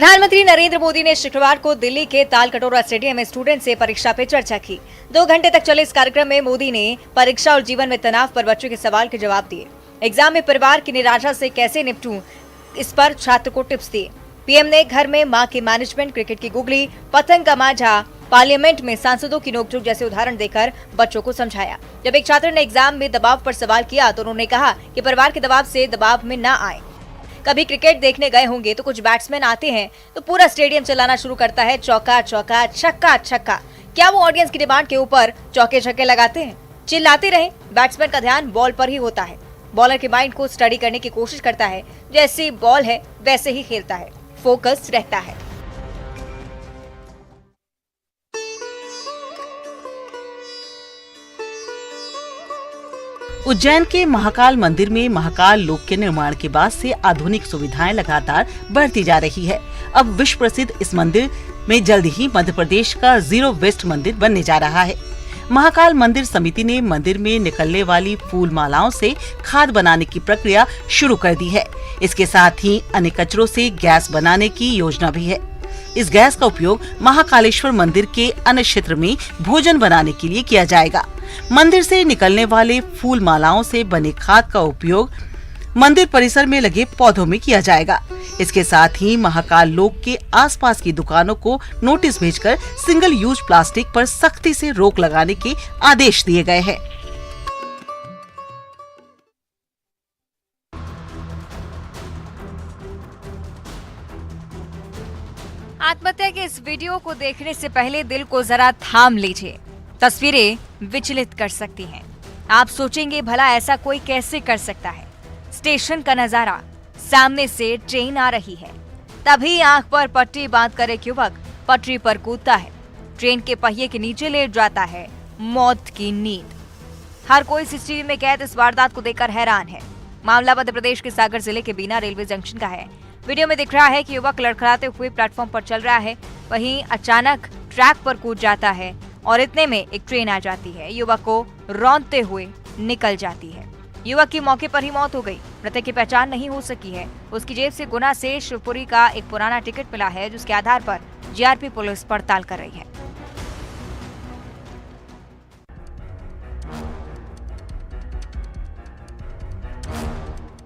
प्रधानमंत्री नरेंद्र मोदी ने शुक्रवार को दिल्ली के तालकटोरा स्टेडियम में स्टूडेंट से परीक्षा पे चर्चा की। 2 घंटे तक चले इस कार्यक्रम में मोदी ने परीक्षा और जीवन में तनाव पर बच्चों के सवाल के जवाब दिए। एग्जाम में परिवार की निराशा से कैसे निपटूं, इस पर छात्र को टिप्स दिए। पीएम ने घर में मां के मैनेजमेंट, क्रिकेट की गुगली, पतंग का मांझा, पार्लियामेंट में सांसदों की नोकझोंक जैसे उदाहरण देकर बच्चों को समझाया। जब एक छात्र ने एग्जाम में दबाव पर सवाल किया तो उन्होंने कहा कि परिवार के दबाव से दबाव में न आए। कभी क्रिकेट देखने गए होंगे तो कुछ बैट्समैन आते हैं तो पूरा स्टेडियम चलाना शुरू करता है, चौका चौका, छक्का छक्का। क्या वो ऑडियंस की डिमांड के ऊपर चौके छक्के लगाते हैं? चिल्लाते रहे। बैट्समैन का ध्यान बॉल पर ही होता है। बॉलर के माइंड को स्टडी करने की कोशिश करता है, जैसी बॉल है वैसे ही खेलता है, फोकस रहता है। उज्जैन के महाकाल मंदिर में महाकाल लोक के निर्माण के बाद से आधुनिक सुविधाएं लगातार बढ़ती जा रही है। अब विश्व प्रसिद्ध इस मंदिर में जल्द ही मध्य प्रदेश का जीरो वेस्ट मंदिर बनने जा रहा है। महाकाल मंदिर समिति ने मंदिर में निकलने वाली फूल मालाओं से खाद बनाने की प्रक्रिया शुरू कर दी है। इसके साथ ही अन्य कचरों से गैस बनाने की योजना भी है। इस गैस का उपयोग महाकालेश्वर मंदिर के अन्य क्षेत्र में भोजन बनाने के लिए किया जाएगा। मंदिर से निकलने वाले फूल मालाओं से बने खाद का उपयोग मंदिर परिसर में लगे पौधों में किया जाएगा। इसके साथ ही महाकाल लोक के आसपास की दुकानों को नोटिस भेजकर सिंगल यूज प्लास्टिक पर सख्ती से रोक लगाने के आदेश दिए गए हैं। आत्महत्या के इस वीडियो को देखने से पहले दिल को जरा थाम लीजिए। तस्वीरें विचलित कर सकती हैं। आप सोचेंगे भला ऐसा कोई कैसे कर सकता है। स्टेशन का नजारा, सामने से ट्रेन आ रही है, तभी आंख पर पट्टी बांधकर एक युवक पटरी पर कूदता है। ट्रेन के पहिए के नीचे लेट जाता है। मौत की नींद। हर कोई सीसीटीवी में कैद इस वारदात को देखकर हैरान है। मामला मध्य प्रदेश के सागर जिले के बीना रेलवे जंक्शन का है। वीडियो में दिख रहा है कि युवक लड़खड़ाते हुए प्लेटफॉर्म पर चल रहा है, वहीं अचानक ट्रैक पर कूद जाता है और इतने में एक ट्रेन आ जाती है। युवक को रौंदते हुए निकल जाती है। युवक की मौके पर ही मौत हो गई। मृतक की पहचान नहीं हो सकी है। उसकी जेब से गुना से शिवपुरी का एक पुराना टिकट मिला है, जिसके आधार पर जीआरपी पुलिस पड़ताल कर रही है।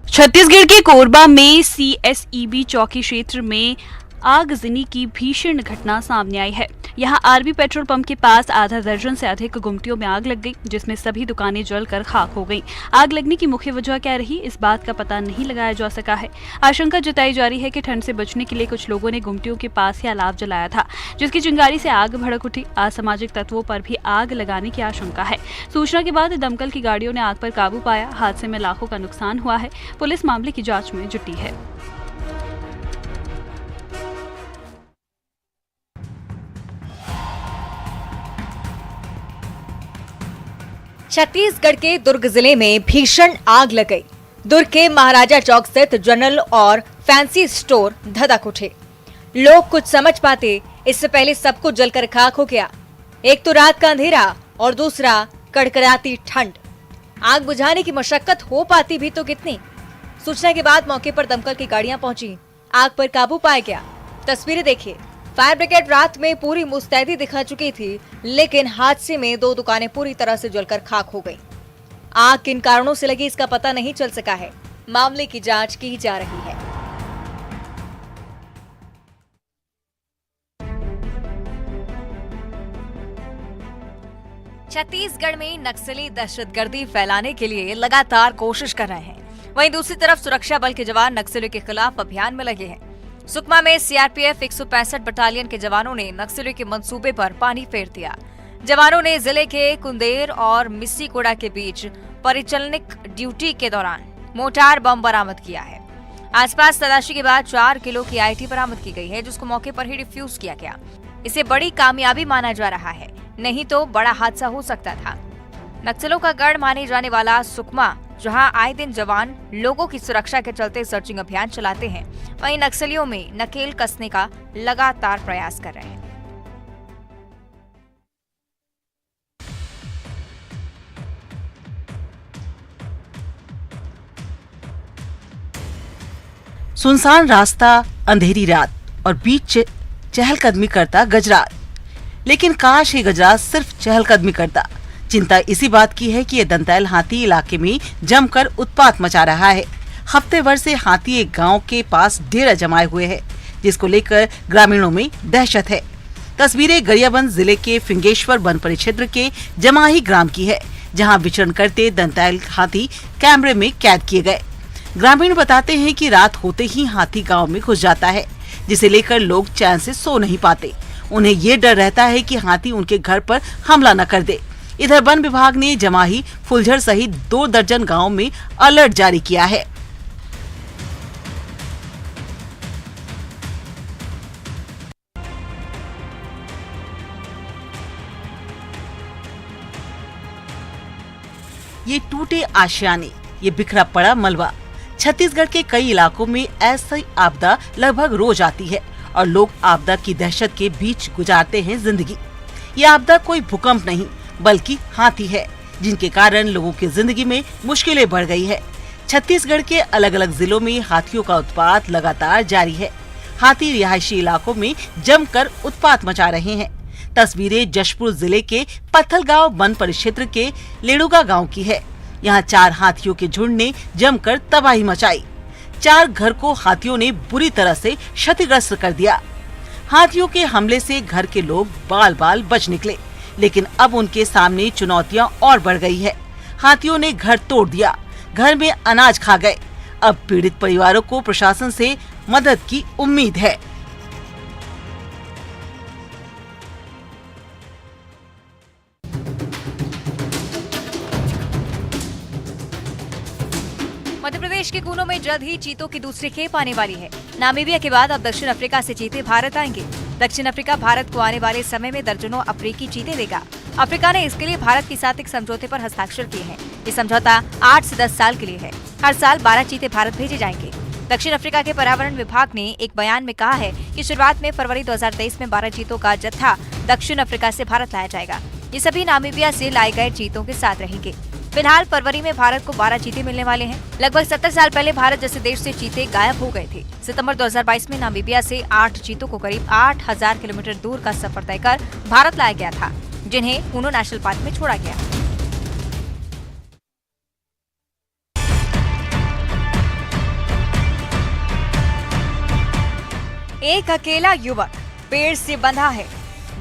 छत्तीसगढ़ के कोरबा में सीएसईबी चौकी क्षेत्र में आगजनी की भीषण घटना सामने आई है। यहां आरबी पेट्रोल पंप के पास आधा दर्जन से अधिक गुमटियों में आग लग गई, जिसमें सभी दुकानें जलकर खाक हो गईं। आग लगने की मुख्य वजह क्या रही, इस बात का पता नहीं लगाया जा सका है। आशंका जताई जा रही है कि ठंड से बचने के लिए कुछ लोगों ने गुमटियों के पास ही अलाव जलाया था, जिसकी चिंगारी से आग भड़क उठी। असामाजिक तत्वों पर भी आग लगाने की आशंका है। सूचना के बाद दमकल की गाड़ियों ने आग पर काबू पाया। हादसे में लाखों का नुकसान हुआ है। पुलिस मामले की जाँच में जुटी है। छत्तीसगढ़ के दुर्ग जिले में भीषण आग लग गई। दुर्ग के महाराजा चौक स्थित जनरल और फैंसी स्टोर धधक उठे। लोग कुछ समझ पाते, इससे पहले सब कुछ जलकर खाक हो गया। एक तो रात का अंधेरा और दूसरा कड़कड़ाती ठंड। आग बुझाने की मशक्कत हो पाती भी तो कितनी। सूचना के बाद मौके पर दमकल की गाड़ियां पहुंची। आग पर काबू पाया गया। तस्वीरें देखिए। फायर ब्रिगेड रात में पूरी मुस्तैदी दिखा चुकी थी, लेकिन हादसे में 2 दुकानें पूरी तरह से जलकर खाक हो गईं। आग किन कारणों से लगी इसका पता नहीं चल सका है। मामले की जांच की जा रही है। छत्तीसगढ़ में नक्सली दहशतगर्दी फैलाने के लिए लगातार कोशिश कर रहे हैं। वहीं दूसरी तरफ सुरक्षा बल के जवान नक्सलियों के खिलाफ अभियान में लगे हैं। सुकमा में सीआरपीएफ 165 बटालियन के जवानों ने नक्सलियों के मंसूबे पर पानी फेर दिया। जवानों ने जिले के कुंदेर और मिस्सीकोड़ा के बीच परिचालनिक ड्यूटी के दौरान मोर्टार बम बरामद किया है। आसपास तलाशी के बाद 4 किलो की आईटी बरामद की गई है, जिसको मौके पर ही डिफ्यूज किया गया। इसे बड़ी कामयाबी माना जा रहा है, नहीं तो बड़ा हादसा हो सकता था। नक्सलों का गढ़ माने जाने वाला सुकमा, जहां आए दिन जवान लोगों की सुरक्षा के चलते सर्चिंग अभियान चलाते हैं, वहीं नक्सलियों में नकेल कसने का लगातार प्रयास कर रहे हैं। सुनसान रास्ता, अंधेरी रात, और बीच चहलकदमी करता गजराज। लेकिन काश ये गजराज सिर्फ चहलकदमी करता। चिंता इसी बात की है कि ये दंतैल हाथी इलाके में जमकर उत्पात मचा रहा है। हफ्ते भर से हाथी एक गांव के पास डेरा जमाए हुए है, जिसको लेकर ग्रामीणों में दहशत है। तस्वीरें गरियाबंद जिले के फिंगेश्वर वन परिक्षेत्र के जमाही ग्राम की है, जहां विचरण करते दंतैल हाथी कैमरे में कैद किए गए। ग्रामीण बताते हैं कि रात होते ही हाथी गांव में घुस जाता है, जिसे लेकर लोग चैन से सो नहीं पाते। उन्हें ये डर रहता है कि हाथी उनके घर पर हमला न कर दे। इधर वन विभाग ने जमाही, फुलझर सहित 2 दर्जन गाँव में अलर्ट जारी किया है। ये टूटे आशियाने, ये बिखरा पड़ा मलबा। छत्तीसगढ़ के कई इलाकों में ऐसी आपदा लगभग रोज आती है और लोग आपदा की दहशत के बीच गुजारते हैं जिंदगी। ये आपदा कोई भूकंप नहीं बल्कि हाथी है, जिनके कारण लोगों की जिंदगी में मुश्किलें बढ़ गई है। छत्तीसगढ़ के अलग अलग जिलों में हाथियों का उत्पात लगातार जारी है। हाथी रिहायशी इलाकों में जमकर उत्पात मचा रहे हैं। तस्वीरें जशपुर जिले के पत्थलगांव वन परिक्षेत्र के लेड़ुगा गांव की है। यहाँ 4 हाथियों के झुंड ने जमकर तबाही मचाई। 4 घर को हाथियों ने बुरी तरह से क्षतिग्रस्त कर दिया। हाथियों के हमले से घर के लोग बाल बाल बच निकले, लेकिन अब उनके सामने चुनौतियां और बढ़ गई है। हाथियों ने घर तोड़ दिया, घर में अनाज खा गए। अब पीड़ित परिवारों को प्रशासन से मदद की उम्मीद है। मध्य प्रदेश के कूनों में जल्द ही चीतों की दूसरी खेप आने वाली है। नामीबिया के बाद अब दक्षिण अफ्रीका से चीते भारत आएंगे। दक्षिण अफ्रीका भारत को आने वाले समय में दर्जनों अफ्रीकी चीते देगा। अफ्रीका ने इसके लिए भारत के साथ एक समझौते पर हस्ताक्षर किए हैं। ये समझौता 8 से 10 साल के लिए है। हर साल 12 चीते भारत भेजे जाएंगे। दक्षिण अफ्रीका के पर्यावरण विभाग ने एक बयान में कहा है कि शुरुआत में फरवरी 2023 में 12 चीतों का जत्था दक्षिण अफ्रीका से भारत लाया जाएगा। ये सभी नामीबिया से लाए गए चीतों के साथ रहेंगे। फिलहाल फरवरी में भारत को 12 चीते मिलने वाले हैं। लगभग 70 साल पहले भारत जैसे देश से चीते गायब हो गए थे। सितंबर 2022 में नामीबिया से 8 चीतों को करीब 8000 किलोमीटर दूर का सफर तय कर भारत लाया गया था, जिन्हें कूनो नेशनल पार्क में छोड़ा गया। एक अकेला युवक पेड़ से बंधा है,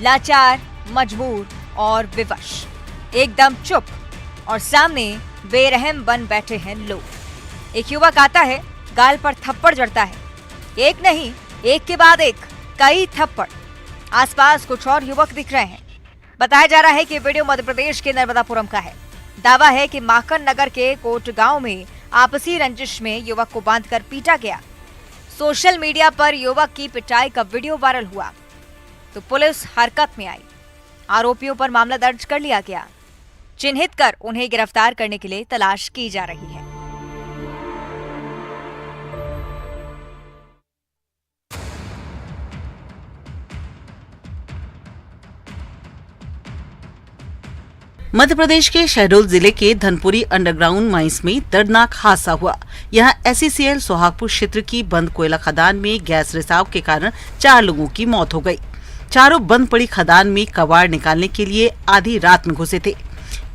लाचार, मजबूर और विवश, एकदम चुप और सामने बेरहम बन बैठे हैं लोग। एक युवक आता है, गाल पर थप्पड़ जड़ता है। एक नहीं, एक के बाद एक, कई थप्पड़। आसपास कुछ और युवक दिख रहे हैं। बताया जा रहा है कि वीडियो मध्य प्रदेश के नर्मदापुरम का है। दावा है कि माखन नगर के कोट गांव में आपसी रंजिश में युवक को बांधकर पीटा गया। सोशल मीडिया पर युवक की पिटाई का वीडियो वायरल हुआ तो पुलिस हरकत में आई। आरोपियों पर मामला दर्ज कर लिया गया। चिन्हित कर उन्हें गिरफ्तार करने के लिए तलाश की जा रही है। मध्य प्रदेश के शहडोल जिले के धनपुरी अंडरग्राउंड माइंस में दर्दनाक हादसा हुआ। यहां SECL सोहागपुर क्षेत्र की बंद कोयला खदान में गैस रिसाव के कारण 4 लोगों की मौत हो गई। चारों बंद पड़ी खदान में कबाड़ निकालने के लिए आधी रात में घुसे थे।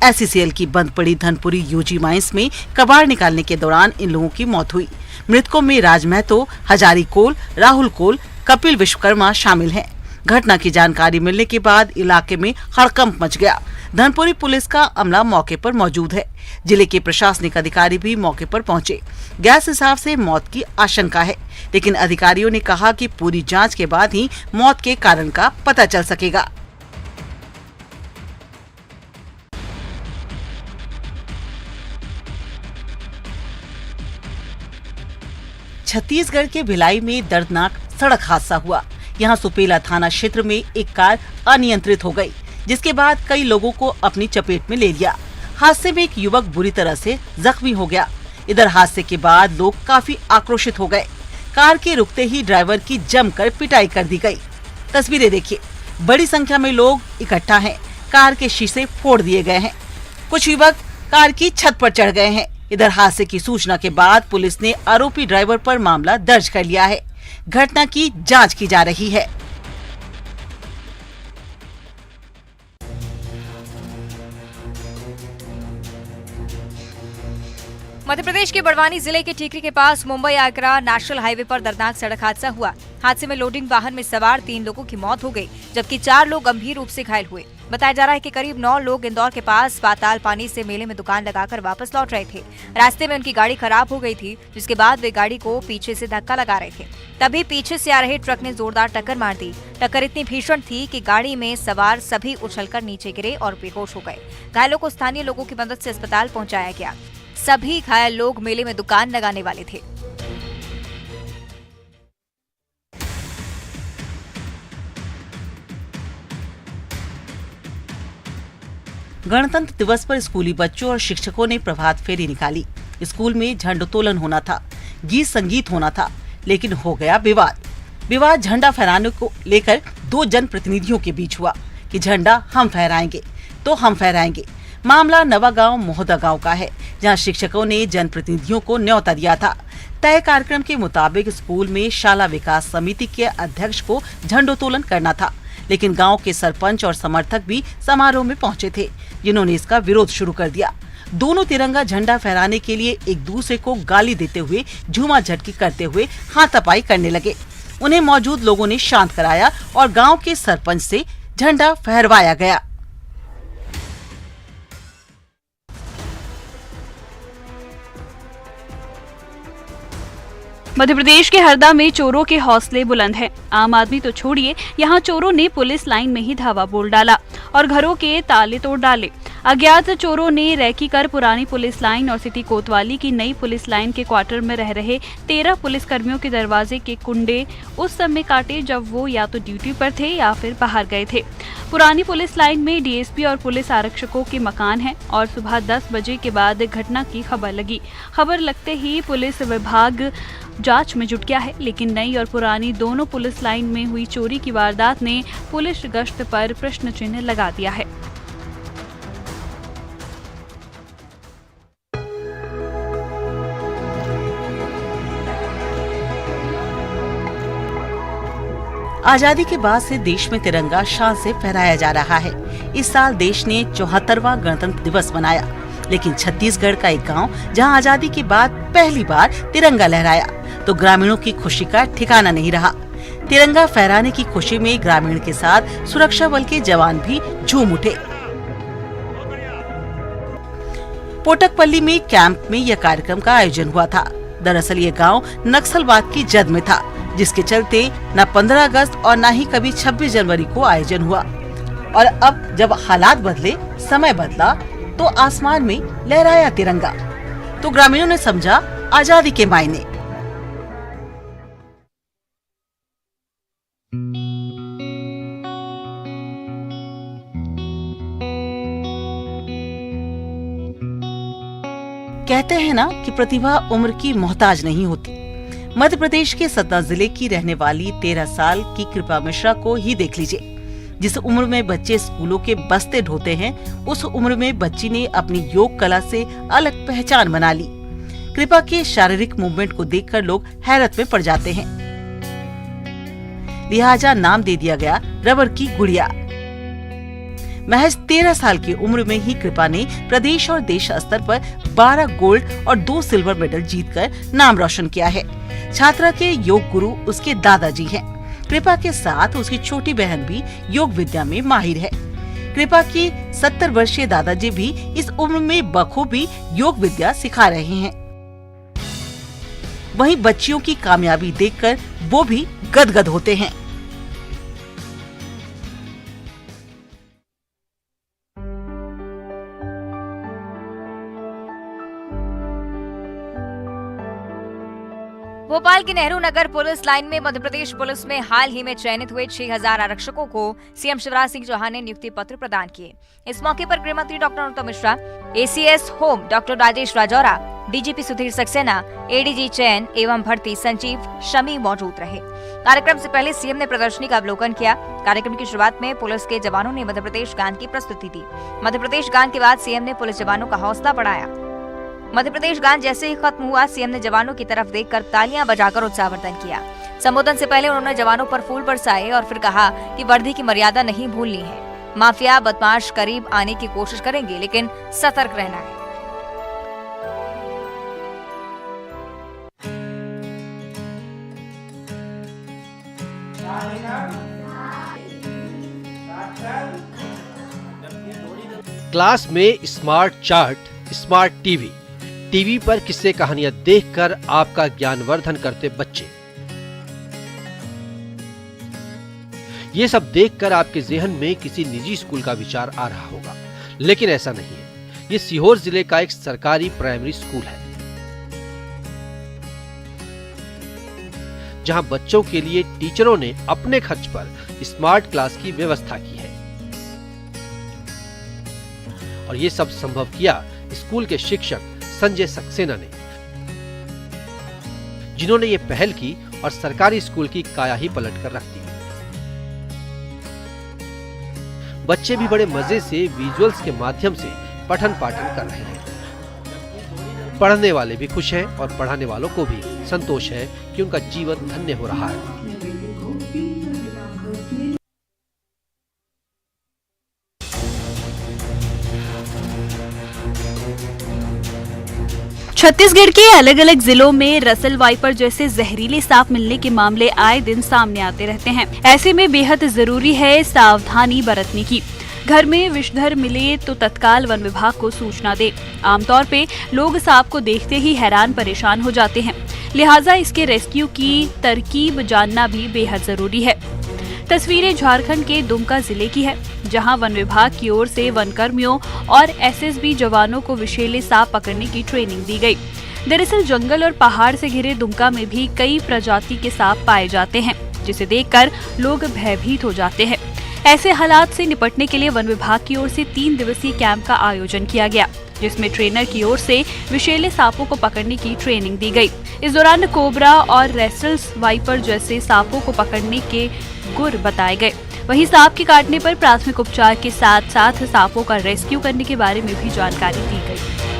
SECL की बंद पड़ी धनपुरी UG माइंस में कबाड़ निकालने के दौरान इन लोगों की मौत हुई। मृतकों में राज महतो, हजारी कोल, राहुल कोल, कपिल विश्वकर्मा शामिल हैं। घटना की जानकारी मिलने के बाद इलाके में हड़कंप मच गया। धनपुरी पुलिस का अमला मौके पर मौजूद है। जिले के प्रशासनिक अधिकारी भी मौके पर पहुंचे। गैस रिसाव से मौत की आशंका है, लेकिन अधिकारियों ने कहा कि पूरी जांच के बाद ही मौत के कारण का पता चल सकेगा। छत्तीसगढ़ के भिलाई में दर्दनाक सड़क हादसा हुआ। यहाँ सुपेला थाना क्षेत्र में एक कार अनियंत्रित हो गई, जिसके बाद कई लोगों को अपनी चपेट में ले लिया। हादसे में एक युवक बुरी तरह से जख्मी हो गया। इधर हादसे के बाद लोग काफी आक्रोशित हो गए। कार के रुकते ही ड्राइवर की जमकर पिटाई कर दी गई। तस्वीरें देखिए, बड़ी संख्या में लोग इकट्ठा हैं। कार के शीशे फोड़ दिए गए हैं। कुछ युवक कार की छत पर चढ़ गए हैं। इधर हादसे की सूचना के बाद पुलिस ने आरोपी ड्राइवर पर मामला दर्ज कर लिया है। घटना की जांच की जा रही है। मध्य प्रदेश के बड़वानी जिले के टीकरी के पास मुंबई आगरा नेशनल हाईवे पर दर्दनाक सड़क हादसा हुआ। हादसे में लोडिंग वाहन में सवार 3 लोगों की मौत हो गई, जबकि 4 लोग गंभीर रूप से घायल हुए। बताया जा रहा है कि करीब 9 लोग इंदौर के पास पाताल पानी से मेले में दुकान लगाकर वापस लौट रहे थे। रास्ते में उनकी गाड़ी खराब हो गई थी, जिसके बाद वे गाड़ी को पीछे से धक्का लगा रहे थे। तभी पीछे से आ रहे ट्रक ने जोरदार टक्कर मार दी। टक्कर इतनी भीषण थी कि गाड़ी में सवार सभी उछलकर नीचे गिरे और बेहोश हो गए। घायलों को स्थानीय लोगों की मदद से अस्पताल पहुंचाया गया। सभी घायल लोग मेले में दुकान लगाने वाले थे। गणतंत्र दिवस पर स्कूली बच्चों और शिक्षकों ने प्रभात फेरी निकाली। स्कूल में झंडोत्तोलन होना था, गीत संगीत होना था, लेकिन हो गया विवाद झंडा फहराने को लेकर 2 जनप्रतिनिधियों के बीच हुआ कि झंडा हम फहराएंगे तो हम फहराएंगे। मामला नवागांव मोहदा गांव का है, जहां शिक्षकों ने जनप्रतिनिधियों को न्योता दिया था। तय कार्यक्रम के मुताबिक स्कूल में शाला विकास समिति के अध्यक्ष को झंडोत्तोलन करना था, लेकिन गांव के सरपंच और समर्थक भी समारोह में पहुंचे थे, जिन्होंने इसका विरोध शुरू कर दिया। दोनों तिरंगा झंडा फहराने के लिए एक दूसरे को गाली देते हुए, झूमा झटकी करते हुए हाथापाई करने लगे। उन्हें मौजूद लोगों ने शांत कराया और गांव के सरपंच से झंडा फहरवाया गया। मध्य प्रदेश के हरदा में चोरों के हौसले बुलंद हैं। आम आदमी तो छोड़िए, यहाँ चोरों ने पुलिस लाइन में ही धावा बोल डाला और घरों के ताले तोड़ डाले। अज्ञात चोरों ने रैकी कर पुरानी पुलिस लाइन और सिटी कोतवाली की नई पुलिस लाइन के क्वार्टर में रह रहे 13 पुलिसकर्मियों के दरवाजे के कुंडे उस समय काटे जब वो या तो ड्यूटी पर थे या फिर बाहर गए थे। पुरानी पुलिस लाइन में डीएसपी और पुलिस आरक्षकों के मकान हैं और सुबह 10 बजे के बाद घटना की खबर लगी। खबर लगते ही पुलिस विभाग जांच में जुट गया है, लेकिन नई और पुरानी दोनों पुलिस लाइन में हुई चोरी की वारदात ने पुलिस गश्त पर प्रश्न चिन्ह लगा दिया है। आजादी के बाद से देश में तिरंगा शान से फहराया जा रहा है। इस साल देश ने 74वां गणतंत्र दिवस मनाया, लेकिन छत्तीसगढ़ का एक गांव जहां आजादी के बाद पहली बार तिरंगा लहराया तो ग्रामीणों की खुशी का ठिकाना नहीं रहा। तिरंगा फहराने की खुशी में ग्रामीण के साथ सुरक्षा बल के जवान भी झूम उठे। पोटकपल्ली में कैंप में यह कार्यक्रम का आयोजन हुआ था। दरअसल ये गांव नक्सलवाद की जद में था, जिसके चलते न 15 अगस्त और न ही कभी 26 जनवरी को आयोजन हुआ। और अब जब हालात बदले, समय बदला, तो आसमान में लहराया तिरंगा, तो ग्रामीणों ने समझा आजादी के मायने। कहते हैं ना कि प्रतिभा उम्र की मोहताज नहीं होती। मध्य प्रदेश के सतना जिले की रहने वाली 13 साल की कृपा मिश्रा को ही देख लीजिए। जिस उम्र में बच्चे स्कूलों के बस्ते ढोते हैं, उस उम्र में बच्ची ने अपनी योग कला से अलग पहचान बना ली। कृपा के शारीरिक मूवमेंट को देखकर लोग हैरत में पड़ जाते हैं। लिहाजा नाम दे दिया गया रबर की गुड़िया। महज 13 साल की उम्र में ही कृपा ने प्रदेश और देश स्तर पर 12 गोल्ड और 2 सिल्वर मेडल जीतकर नाम रोशन किया है। छात्रा के योग गुरु उसके दादाजी हैं। कृपा के साथ उसकी छोटी बहन भी योग विद्या में माहिर है। कृपा की 70 वर्षीय दादाजी भी इस उम्र में बखूबी योग विद्या सिखा रहे हैं। वहीं बच्चियों की कामयाबी देखकर वो भी गदगद होते हैं। भोपाल की नेहरू नगर पुलिस लाइन में मध्य प्रदेश पुलिस में हाल ही में चयनित हुए 6000 आरक्षकों को सीएम शिवराज सिंह चौहान ने नियुक्ति पत्र प्रदान किए। इस मौके पर गृह मंत्री doctor Narottam Mishra, ACS home doctor Rajesh Rajora, DGP Sudhir Saxena, ADG चयन एवं भर्ती संजीव शमी मौजूद रहे। कार्यक्रम से पहले सीएम ने प्रदर्शनी का अवलोकन किया। कार्यक्रम की शुरुआत में पुलिस के जवानों ने मध्य प्रदेश गान की प्रस्तुति दी। मध्य प्रदेश गान के बाद सीएम ने पुलिस जवानों का हौसला बढ़ाया। मध्य प्रदेश गान जैसे ही खत्म हुआ, सीएम ने जवानों की तरफ देखकर तालियां बजाकर उत्साहवर्धन किया। संबोधन से पहले उन्होंने जवानों पर फूल बरसाए और फिर कहा कि वर्दी की मर्यादा नहीं भूलनी है। माफिया बदमाश करीब आने की कोशिश करेंगे, लेकिन सतर्क रहना है। क्लास में स्मार्ट चार्ट, स्मार्ट टीवी पर किस्से कहानियां देखकर आपका ज्ञानवर्धन करते बच्चे। ये सब देखकर आपके जहन में किसी निजी स्कूल का विचार आ रहा होगा, लेकिन ऐसा नहीं है। ये सीहोर जिले का एक सरकारी प्राइमरी स्कूल है, जहां बच्चों के लिए टीचरों ने अपने खर्च पर स्मार्ट क्लास की व्यवस्था की है। और ये सब संभव किया स्कूल के शिक्षक संजय सक्सेना ने, जिन्होंने ये पहल की और सरकारी स्कूल की काया ही पलट कर रख दी। बच्चे भी बड़े मजे से विजुअल्स के माध्यम से पठन पाठन कर रहे हैं। पढ़ने वाले भी खुश हैं और पढ़ाने वालों को भी संतोष है कि उनका जीवन धन्य हो रहा है। छत्तीसगढ़ के अलग अलग जिलों में रसल वाइपर जैसे जहरीले सांप मिलने के मामले आए दिन सामने आते रहते हैं। ऐसे में बेहद जरूरी है सावधानी बरतने की। घर में विषधर मिले तो तत्काल वन विभाग को सूचना दे। आमतौर पे लोग सांप को देखते ही हैरान परेशान हो जाते हैं, लिहाजा इसके रेस्क्यू की तरकीब जानना भी बेहद जरूरी है। तस्वीरें झारखंड के दुमका जिले की है, जहां वन विभाग की ओर से वन कर्मियों और एसएसबी जवानों को विषैले सांप पकड़ने की ट्रेनिंग दी गई। दरअसल जंगल और पहाड़ से घिरे दुमका में भी कई प्रजाति के सांप पाए जाते हैं, जिसे देखकर लोग भयभीत हो जाते हैं। ऐसे हालात से निपटने के लिए वन विभाग की ओर से 3 दिवसीय कैंप का आयोजन किया गया, जिसमें ट्रेनर की ओर से विषैले सांपों को पकड़ने की ट्रेनिंग दी गई। इस दौरान कोबरा और रेसल्स वाइपर जैसे सांपों को पकड़ने के गुर बताए गए। वहीं सांप के काटने पर प्राथमिक उपचार के साथ साथ सांपों का रेस्क्यू करने के बारे में भी जानकारी दी गई।